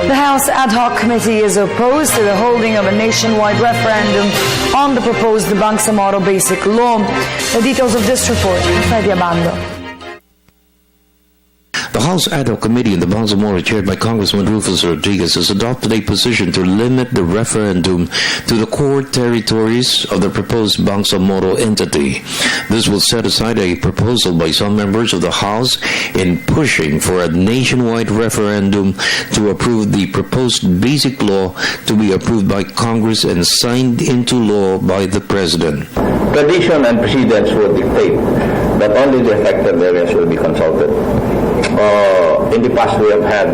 The House Ad Hoc Committee is opposed to the holding of a nationwide referendum on the proposed Bangsamoro Basic Law. The details of this report from Freddie Abando. The House Ad Hoc Committee in the Bangsamoro, chaired by Congressman Rufus Rodriguez, has adopted a position to limit the referendum to the core territories of the proposed Bangsamoro entity. This will set aside a proposal by some members of the House in pushing for a nationwide referendum to approve the proposed basic law to be approved by Congress and signed into law by the President. Tradition and precedents would dictate that only the affected areas will be consulted. In the past, we have had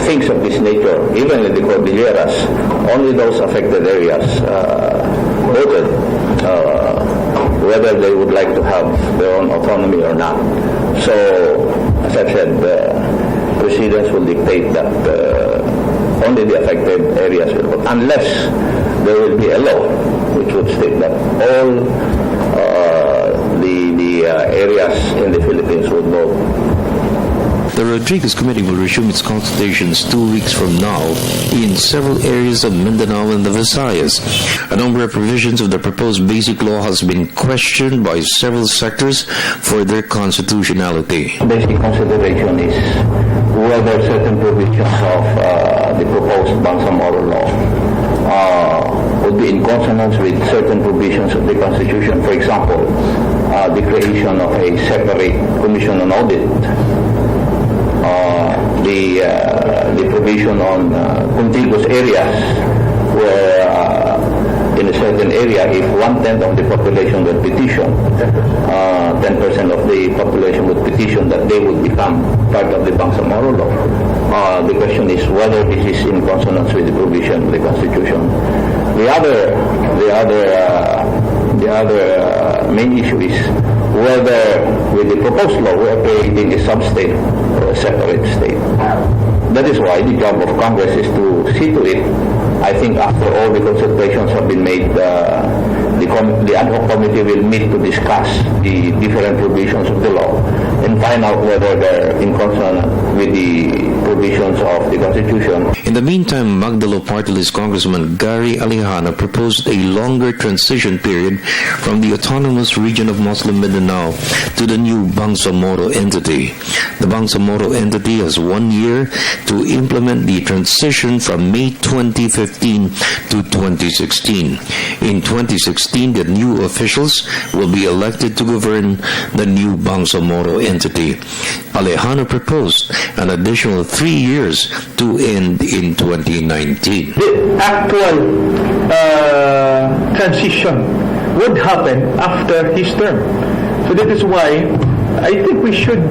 things of this nature, even in the Cordilleras. Only those affected areas voted whether they would like to have their own autonomy or not. So, as I said, precedents will dictate that only the affected areas will vote, unless there will be a law which would state that all the areas in the Philippines would vote. The Rodriguez Committee will resume its consultations 2 weeks from now in several areas of Mindanao and the Visayas. A number of provisions of the proposed basic law has been questioned by several sectors for their constitutionality. Basic consideration is whether certain provisions of the proposed Bangsamoro law would be in consonance with certain provisions of the Constitution. For example, the creation of a separate commission on audit, the provision on contiguous areas where in a certain area, if 1/10 of the population would petition, 10% of the population would petition that they would become part of the Bangsamoro law. The question is whether this is in consonance with the provision of the Constitution. The other main issue is whether with the proposed law we are creating a sub-state or a separate state. That is why the job of Congress is to see to it. I think after all the consultations have been made, the ad hoc committee will meet to discuss the different provisions of the law and find out whether they're in consonance with the provisions of the Constitution. In the meantime, Magdalo Party List Congressman Gary Alejano proposed a longer transition period from the autonomous region of Muslim Mindanao to the new Bangsamoro entity. The Bangsamoro entity has 1 year to implement the transition from May 2015 to 2016. In 2016, the new officials will be elected to govern the new Bangsamoro entity. Alejano proposed an additional 3 years to end in 2019. The actual transition would happen after his term. So that is why I think we should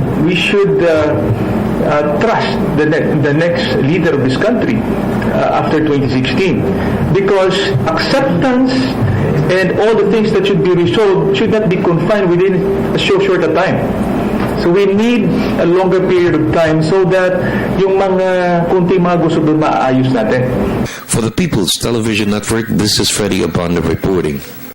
trust the next leader of this country after 2016, because acceptance and all the things that should be resolved should not be confined within a short a time. So we need a longer period of time so that yung mga kunting mga gusto doon maaayos natin. For the People's Television Network, this is Freddie Abando reporting.